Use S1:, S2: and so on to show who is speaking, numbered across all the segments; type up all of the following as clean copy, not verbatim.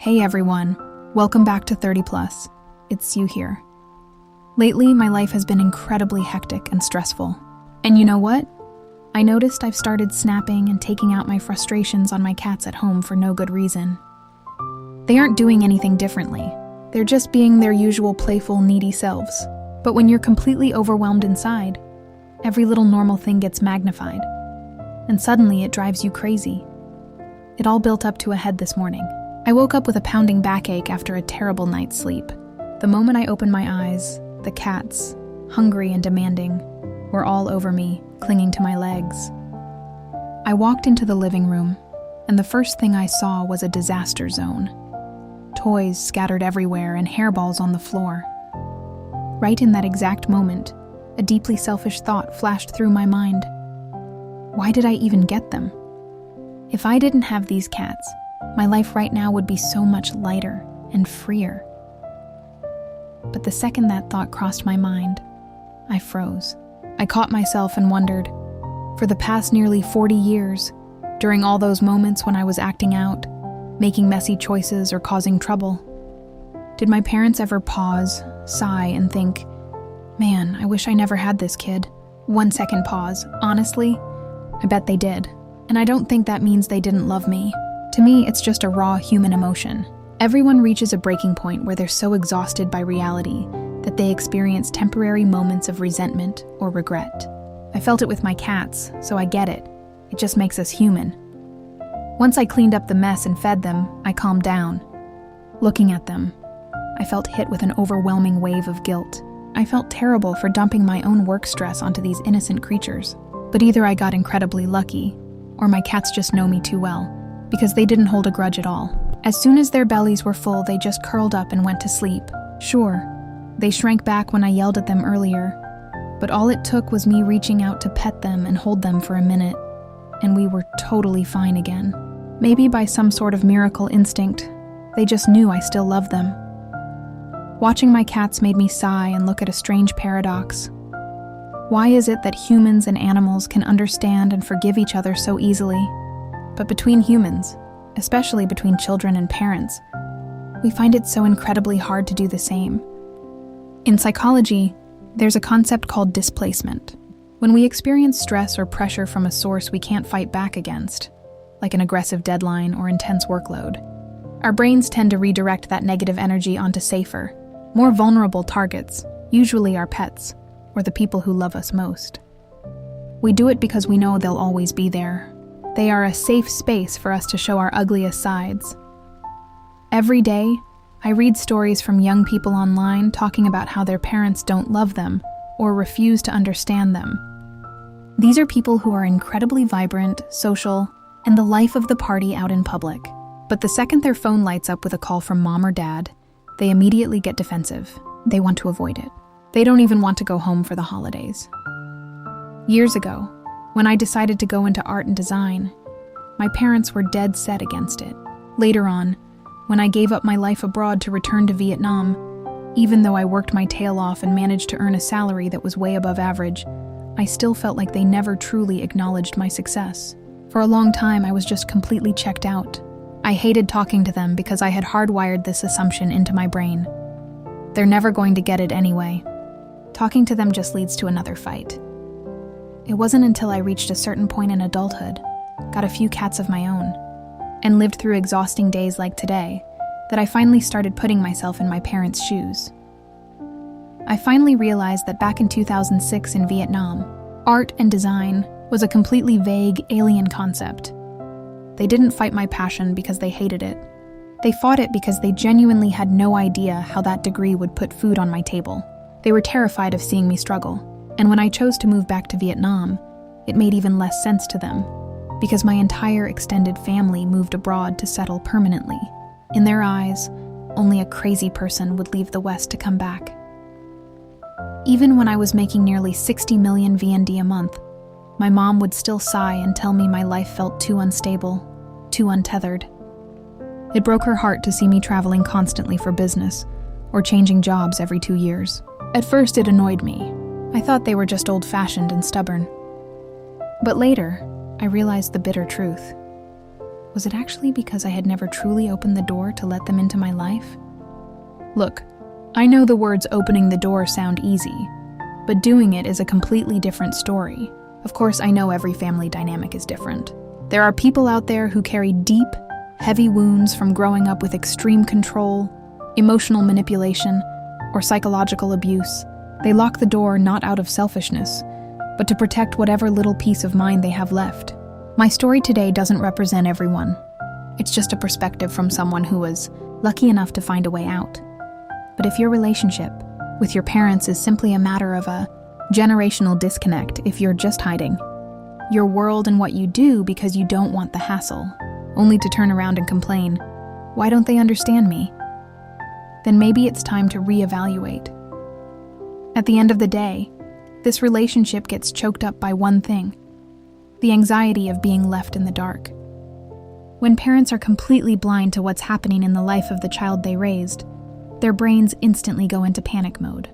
S1: Hey everyone, welcome back to 30 Plus. It's Sue here. Lately, my life has been incredibly hectic and stressful. And you know what? I noticed I've started snapping and taking out my frustrations on my cats at home for no good reason. They aren't doing anything differently. They're just being their usual playful, needy selves. But when you're completely overwhelmed inside, every little normal thing gets magnified. And suddenly it drives you crazy. It all built up to a head this morning. I woke up with a pounding backache after a terrible night's sleep. The moment I opened my eyes, the cats, hungry and demanding, were all over me, clinging to my legs. I walked into the living room, and the first thing I saw was a disaster zone. Toys scattered everywhere and hairballs on the floor. Right in that exact moment, a deeply selfish thought flashed through my mind. Why did I even get them? If I didn't have these cats, my life right now would be so much lighter and freer. But the second that thought crossed my mind, I froze. I caught myself and wondered, for the past nearly 40 years, during all those moments when I was acting out, making messy choices or causing trouble, did my parents ever pause, sigh, and think, man, I wish I never had this kid? 1 second pause. Honestly, I bet they did. And I don't think that means they didn't love me. To me, it's just a raw human emotion. Everyone reaches a breaking point where they're so exhausted by reality that they experience temporary moments of resentment or regret. I felt it with my cats, so I get it. It just makes us human. Once I cleaned up the mess and fed them, I calmed down. Looking at them, I felt hit with an overwhelming wave of guilt. I felt terrible for dumping my own work stress onto these innocent creatures. But either I got incredibly lucky, or my cats just know me too well, because they didn't hold a grudge at all. As soon as their bellies were full, they just curled up and went to sleep. Sure, they shrank back when I yelled at them earlier, but all it took was me reaching out to pet them and hold them for a minute, and we were totally fine again. Maybe by some sort of miracle instinct, they just knew I still loved them. Watching my cats made me sigh and look at a strange paradox. Why is it that humans and animals can understand and forgive each other so easily? But between humans, especially between children and parents, we find it so incredibly hard to do the same. In psychology, there's a concept called displacement. When we experience stress or pressure from a source we can't fight back against, like an aggressive deadline or intense workload, our brains tend to redirect that negative energy onto safer, more vulnerable targets, usually our pets, or the people who love us most. We do it because we know they'll always be there. They are a safe space for us to show our ugliest sides. Every day, I read stories from young people online talking about how their parents don't love them or refuse to understand them. These are people who are incredibly vibrant, social, and the life of the party out in public. But the second their phone lights up with a call from mom or dad, they immediately get defensive. They want to avoid it. They don't even want to go home for the holidays. Years ago, when I decided to go into art and design, my parents were dead set against it. Later on, when I gave up my life abroad to return to Vietnam, even though I worked my tail off and managed to earn a salary that was way above average, I still felt like they never truly acknowledged my success. For a long time, I was just completely checked out. I hated talking to them because I had hardwired this assumption into my brain. They're never going to get it anyway. Talking to them just leads to another fight. It wasn't until I reached a certain point in adulthood, got a few cats of my own, and lived through exhausting days like today that I finally started putting myself in my parents' shoes. I finally realized that back in 2006 in Vietnam, art and design was a completely vague, alien concept. They didn't fight my passion because they hated it. They fought it because they genuinely had no idea how that degree would put food on my table. They were terrified of seeing me struggle. And when I chose to move back to Vietnam, it made even less sense to them, because my entire extended family moved abroad to settle permanently. In their eyes, only a crazy person would leave the West to come back. Even when I was making nearly 60 million VND a month, my mom would still sigh and tell me my life felt too unstable, too untethered. It broke her heart to see me traveling constantly for business, or changing jobs every 2 years. At first, it annoyed me. I thought they were just old-fashioned and stubborn. But later, I realized the bitter truth. Was it actually because I had never truly opened the door to let them into my life? Look, I know the words opening the door sound easy, but doing it is a completely different story. Of course, I know every family dynamic is different. There are people out there who carry deep, heavy wounds from growing up with extreme control, emotional manipulation, or psychological abuse. They lock the door not out of selfishness, but to protect whatever little peace of mind they have left. My story today doesn't represent everyone. It's just a perspective from someone who was lucky enough to find a way out. But if your relationship with your parents is simply a matter of a generational disconnect, if you're just hiding your world and what you do because you don't want the hassle, only to turn around and complain, "Why don't they understand me?" then maybe it's time to reevaluate. At the end of the day, this relationship gets choked up by one thing: the anxiety of being left in the dark. When parents are completely blind to what's happening in the life of the child they raised, their brains instantly go into panic mode.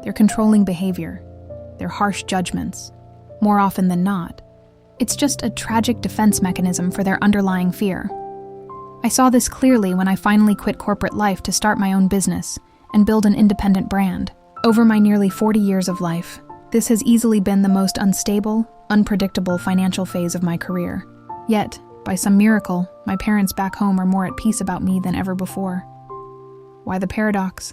S1: Their controlling behavior, their harsh judgments, more often than not, it's just a tragic defense mechanism for their underlying fear. I saw this clearly when I finally quit corporate life to start my own business and build an independent brand. Over my nearly 40 years of life, this has easily been the most unstable, unpredictable financial phase of my career. Yet, by some miracle, my parents back home are more at peace about me than ever before. Why the paradox?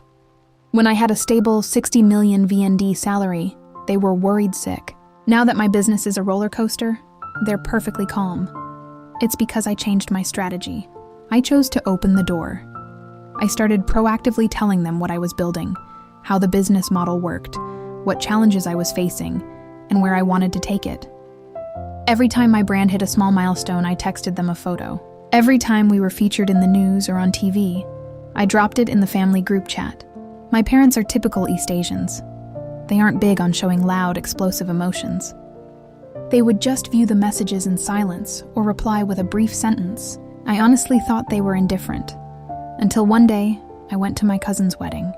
S1: When I had a stable 60 million VND salary, they were worried sick. Now that my business is a roller coaster, they're perfectly calm. It's because I changed my strategy. I chose to open the door. I started proactively telling them what I was building, how the business model worked, what challenges I was facing, and where I wanted to take it. Every time my brand hit a small milestone, I texted them a photo. Every time we were featured in the news or on TV, I dropped it in the family group chat. My parents are typical East Asians. They aren't big on showing loud, explosive emotions. They would just view the messages in silence or reply with a brief sentence. I honestly thought they were indifferent. Until one day, I went to my cousin's wedding.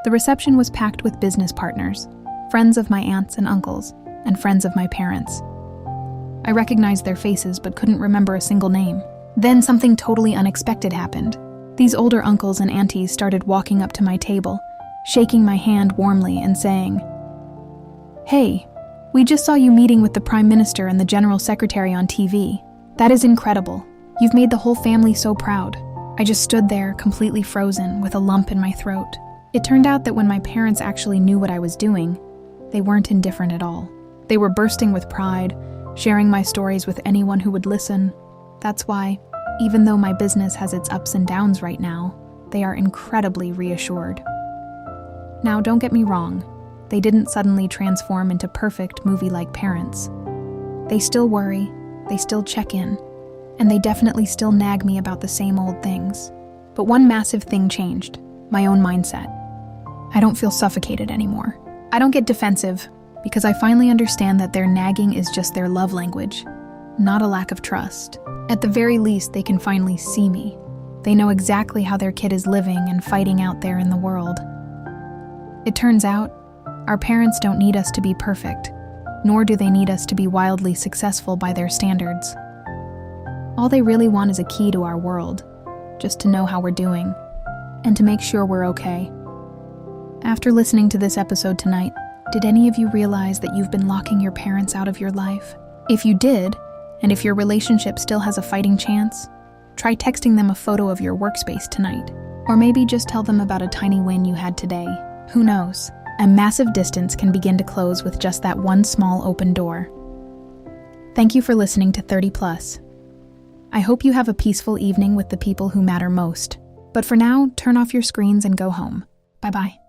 S1: The reception was packed with business partners, friends of my aunts and uncles, and friends of my parents. I recognized their faces but couldn't remember a single name. Then something totally unexpected happened. These older uncles and aunties started walking up to my table, shaking my hand warmly and saying, "Hey, we just saw you meeting with the Prime Minister and the General Secretary on TV. That is incredible. You've made the whole family so proud." I just stood there, completely frozen, with a lump in my throat. It turned out that when my parents actually knew what I was doing, they weren't indifferent at all. They were bursting with pride, sharing my stories with anyone who would listen. That's why, even though my business has its ups and downs right now, they are incredibly reassured. Now, don't get me wrong. They didn't suddenly transform into perfect movie-like parents. They still worry, they still check in, and they definitely still nag me about the same old things. But one massive thing changed: my own mindset. I don't feel suffocated anymore. I don't get defensive, because I finally understand that their nagging is just their love language, not a lack of trust. At the very least, they can finally see me. They know exactly how their kid is living and fighting out there in the world. It turns out, our parents don't need us to be perfect, nor do they need us to be wildly successful by their standards. All they really want is a key to our world, just to know how we're doing, and to make sure we're okay. After listening to this episode tonight, did any of you realize that you've been locking your parents out of your life? If you did, and if your relationship still has a fighting chance, try texting them a photo of your workspace tonight. Or maybe just tell them about a tiny win you had today. Who knows? A massive distance can begin to close with just that one small open door. Thank you for listening to 30 Plus. I hope you have a peaceful evening with the people who matter most. But for now, turn off your screens and go home. Bye-bye.